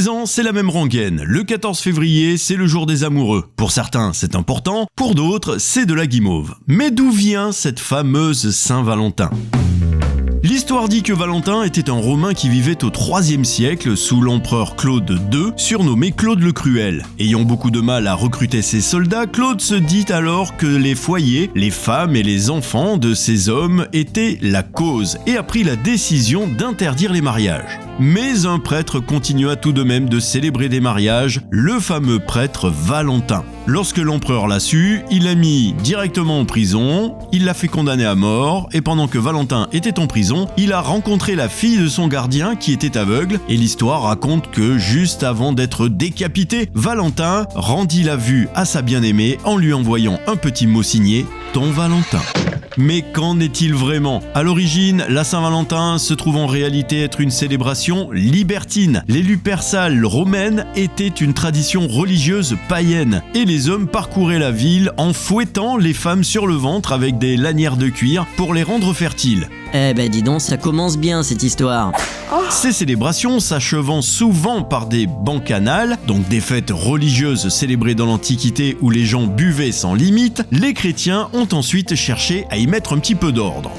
les ans, c'est la même rengaine. Le 14 février, c'est le jour des amoureux. Pour certains, c'est important. Pour d'autres, c'est de la guimauve. Mais d'où vient cette fameuse Saint-Valentin ? L'histoire dit que Valentin était un Romain qui vivait au IIIe siècle sous l'empereur Claude II, surnommé Claude le Cruel. Ayant beaucoup de mal à recruter ses soldats, Claude se dit alors que les foyers, les femmes et les enfants de ces hommes étaient la cause et a pris la décision d'interdire les mariages. Mais un prêtre continua tout de même de célébrer des mariages, le fameux prêtre Valentin. Lorsque l'empereur l'a su, il l'a mis directement en prison, il l'a fait condamner à mort, et pendant que Valentin était en prison, il a rencontré la fille de son gardien qui était aveugle, et l'histoire raconte que juste avant d'être décapité, Valentin rendit la vue à sa bien-aimée en lui envoyant un petit mot signé « Ton Valentin ». Mais qu'en est-il vraiment ? À l'origine, la Saint-Valentin se trouve en réalité être une célébration libertine. Les Lupersales romaines étaient une tradition religieuse païenne et les hommes parcouraient la ville en fouettant les femmes sur le ventre avec des lanières de cuir pour les rendre fertiles. Eh ben dis donc, ça commence bien cette histoire. Ces célébrations s'achevant souvent par des bacchanales, donc des fêtes religieuses célébrées dans l'Antiquité où les gens buvaient sans limite, les chrétiens ont ensuite cherché à y mettre un petit peu d'ordre.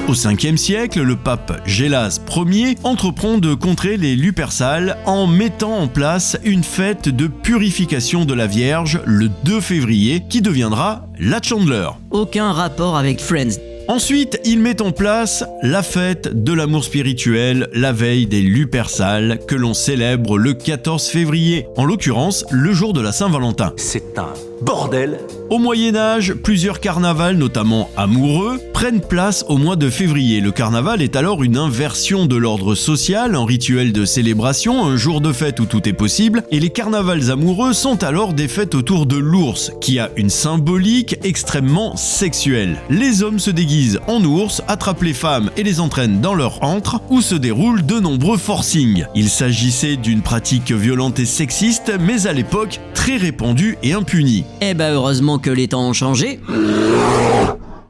Au 5e siècle, le pape Gélas Ier entreprend de contrer les Lupersales en mettant en place une fête de purification de la Vierge le 2 février qui deviendra la Chandeleur. Aucun rapport avec Friends. Ensuite, il met en place la fête de l'amour spirituel la veille des Lupersales que l'on célèbre le 14 février, en l'occurrence le jour de la Saint-Valentin. C'est un bordel. Au Moyen-Âge, plusieurs carnavals, notamment amoureux, prennent place au mois de février. Le carnaval est alors une inversion de l'ordre social, un rituel de célébration, un jour de fête où tout est possible, et les carnavals amoureux sont alors des fêtes autour de l'ours, qui a une symbolique extrêmement sexuelle. Les hommes se déguisent en ours, attrapent les femmes et les entraînent dans leur antre, où se déroulent de nombreux forcings. Il s'agissait d'une pratique violente et sexiste, mais à l'époque très répandue et impunie. Eh ben heureusement que les temps ont changé.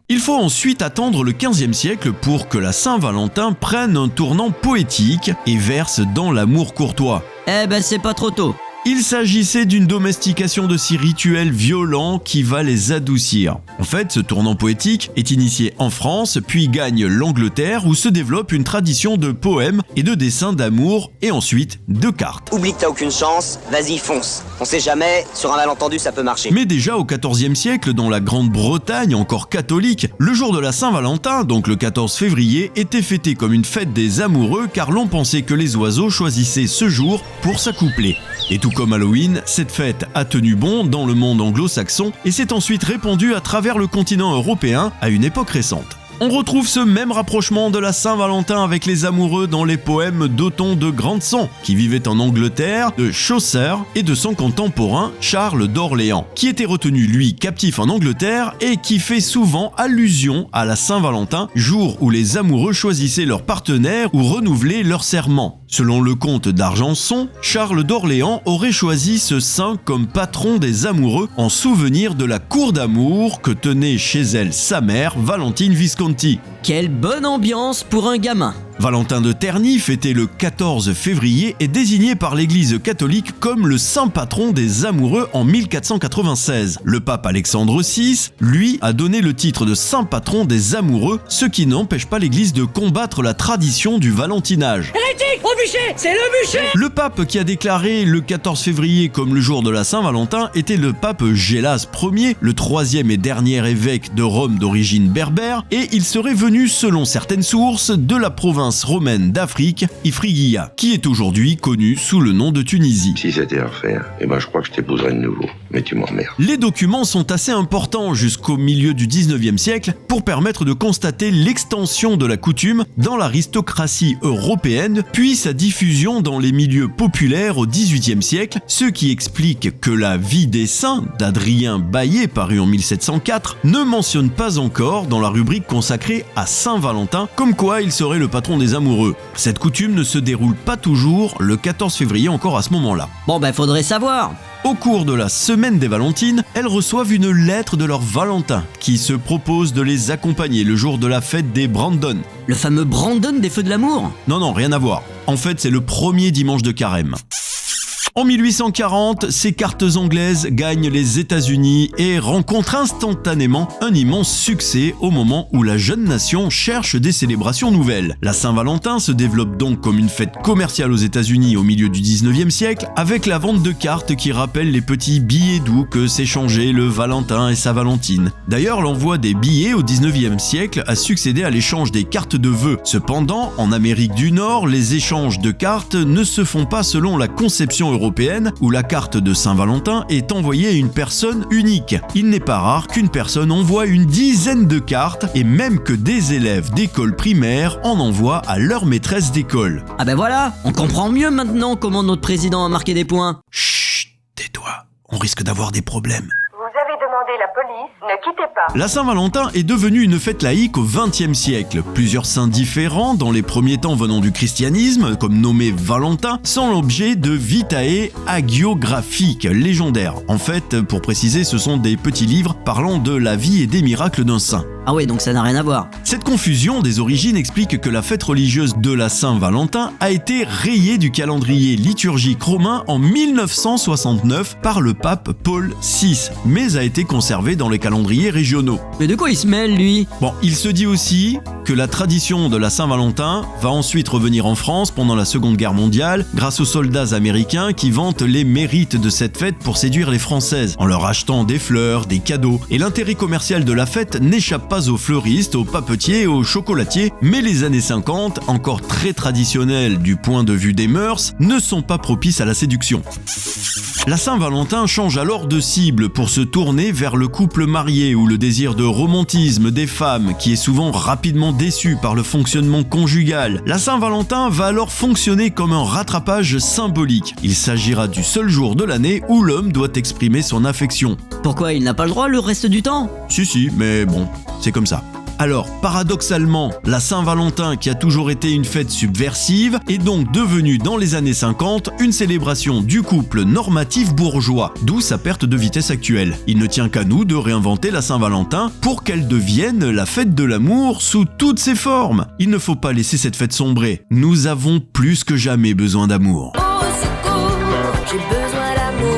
Il faut ensuite attendre le XVe siècle pour que la Saint-Valentin prenne un tournant poétique et verse dans l'amour courtois. Eh ben c'est pas trop tôt. Il s'agissait d'une domestication de ces rituels violents qui va les adoucir. En fait, ce tournant poétique est initié en France, puis gagne l'Angleterre où se développe une tradition de poèmes et de dessins d'amour et ensuite de cartes. Oublie que t'as aucune chance, vas-y fonce. On sait jamais, sur un malentendu ça peut marcher. Mais déjà au XIVe siècle, dans la Grande-Bretagne encore catholique, le jour de la Saint-Valentin, donc le 14 février, était fêté comme une fête des amoureux car l'on pensait que les oiseaux choisissaient ce jour pour s'accoupler. Et tout comme Halloween, cette fête a tenu bon dans le monde anglo-saxon et s'est ensuite répandue à travers le continent européen à une époque récente. On retrouve ce même rapprochement de la Saint-Valentin avec les amoureux dans les poèmes d'Othon de Grandson, qui vivait en Angleterre, de Chaucer et de son contemporain Charles d'Orléans, qui était retenu lui captif en Angleterre et qui fait souvent allusion à la Saint-Valentin, jour où les amoureux choisissaient leur partenaire ou renouvelaient leur serment. Selon le comte d'Argenson, Charles d'Orléans aurait choisi ce saint comme patron des amoureux en souvenir de la cour d'amour que tenait chez elle sa mère, Valentine Visconti. Quelle bonne ambiance pour un gamin. Valentin de Terny, fêté le 14 février, est désigné par l'Église catholique comme le saint patron des amoureux en 1496. Le pape Alexandre VI, lui, a donné le titre de saint patron des amoureux, ce qui n'empêche pas l'Église de combattre la tradition du valentinage. Hérétique, au bûcher, c'est le bûcher. Le pape qui a déclaré le 14 février comme le jour de la Saint-Valentin était le pape Gélas Ier, le troisième et dernier évêque de Rome d'origine berbère, et il serait venu, selon certaines sources, de la province romaine d'Afrique, Ifriqiya, qui est aujourd'hui connue sous le nom de Tunisie. Si c'était à refaire, je crois que je t'épouserais de nouveau, mais tu m'emmerdes. Les documents sont assez importants jusqu'au milieu du 19e siècle pour permettre de constater l'extension de la coutume dans l'aristocratie européenne, puis sa diffusion dans les milieux populaires au 18e siècle, ce qui explique que la vie des saints d'Adrien Baillet, paru en 1704, ne mentionne pas encore dans la rubrique consacrée à Saint-Valentin, comme quoi il serait le patron des amoureux. Cette coutume ne se déroule pas toujours le 14 février encore à ce moment-là. Bon faudrait savoir. Au cours de la semaine des Valentines, elles reçoivent une lettre de leur Valentin qui se propose de les accompagner le jour de la fête des Brandon. Le fameux Brandon des Feux de l'amour? Non, rien à voir. En fait, c'est le premier dimanche de carême. En 1840, ces cartes anglaises gagnent les États-Unis et rencontrent instantanément un immense succès au moment où la jeune nation cherche des célébrations nouvelles. La Saint-Valentin se développe donc comme une fête commerciale aux États-Unis au milieu du 19e siècle, avec la vente de cartes qui rappellent les petits billets doux que s'échangeaient le Valentin et sa Valentine. D'ailleurs, l'envoi des billets au 19e siècle a succédé à l'échange des cartes de vœux. Cependant, en Amérique du Nord, les échanges de cartes ne se font pas selon la conception européenne, où la carte de Saint-Valentin est envoyée à une personne unique. Il n'est pas rare qu'une personne envoie une dizaine de cartes et même que des élèves d'école primaire en envoient à leur maîtresse d'école. Ah ben voilà, on comprend mieux maintenant comment notre président a marqué des points. Chut, tais-toi, on risque d'avoir des problèmes. Vous avez demandé la police, ne quittez pas. La Saint-Valentin est devenue une fête laïque au XXe siècle. Plusieurs saints différents, dans les premiers temps venant du christianisme, comme nommé Valentin, sont l'objet de vitae hagiographiques légendaires. En fait, pour préciser, ce sont des petits livres parlant de la vie et des miracles d'un saint. Ah ouais, donc ça n'a rien à voir. Cette confusion des origines explique que la fête religieuse de la Saint-Valentin a été rayée du calendrier liturgique romain en 1969 par le pape Paul VI, mais a été conservée dans les calendriers régionaux. Mais de quoi il se mêle, lui? Bon, il se dit aussi que la tradition de la Saint-Valentin va ensuite revenir en France pendant la Seconde Guerre mondiale grâce aux soldats américains qui vantent les mérites de cette fête pour séduire les Françaises en leur achetant des fleurs, des cadeaux. Et l'intérêt commercial de la fête n'échappe pas aux fleuristes, aux papetiers, aux chocolatiers, mais les années 50, encore très traditionnelles du point de vue des mœurs, ne sont pas propices à la séduction. La Saint-Valentin change alors de cible pour se tourner vers le couple marié où le désir de romantisme des femmes, qui est souvent rapidement déçu par le fonctionnement conjugal. La Saint-Valentin va alors fonctionner comme un rattrapage symbolique. Il s'agira du seul jour de l'année où l'homme doit exprimer son affection. Pourquoi il n'a pas le droit le reste du temps? Si, mais bon, c'est comme ça. Alors, paradoxalement, la Saint-Valentin, qui a toujours été une fête subversive, est donc devenue dans les années 50 une célébration du couple normatif bourgeois, d'où sa perte de vitesse actuelle. Il ne tient qu'à nous de réinventer la Saint-Valentin pour qu'elle devienne la fête de l'amour sous toutes ses formes. Il ne faut pas laisser cette fête sombrer. Nous avons plus que jamais besoin d'amour. Au secours, j'ai besoin d'amour.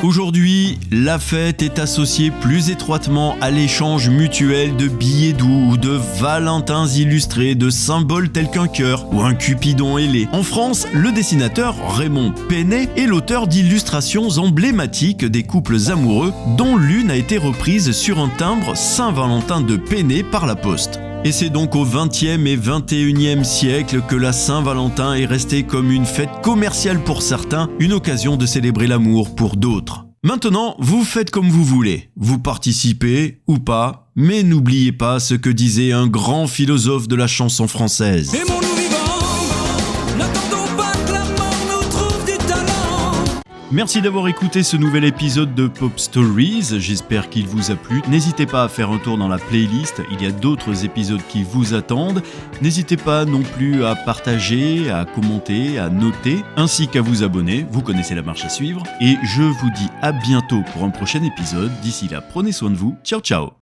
Aujourd'hui, la fête est associée plus étroitement à l'échange mutuel de billets doux ou de valentins illustrés, de symboles tels qu'un cœur ou un cupidon ailé. En France, le dessinateur Raymond Penet est l'auteur d'illustrations emblématiques des couples amoureux, dont l'une a été reprise sur un timbre Saint-Valentin de Penet par la Poste. Et c'est donc au XXe et XXIe siècle que la Saint-Valentin est restée comme une fête commerciale pour certains, une occasion de célébrer l'amour pour d'autres. Maintenant, vous faites comme vous voulez, vous participez ou pas, mais n'oubliez pas ce que disait un grand philosophe de la chanson française. Aimons-nous vivants, n'attendons pas que la mort nous trouve du talent. Merci d'avoir écouté ce nouvel épisode de Pop Stories, j'espère qu'il vous a plu. N'hésitez pas à faire un tour dans la playlist, il y a d'autres épisodes qui vous attendent. N'hésitez pas non plus à partager, à commenter, à noter, ainsi qu'à vous abonner, vous connaissez la marche à suivre. Et je vous dis à bientôt pour un prochain épisode, d'ici là prenez soin de vous, ciao ciao.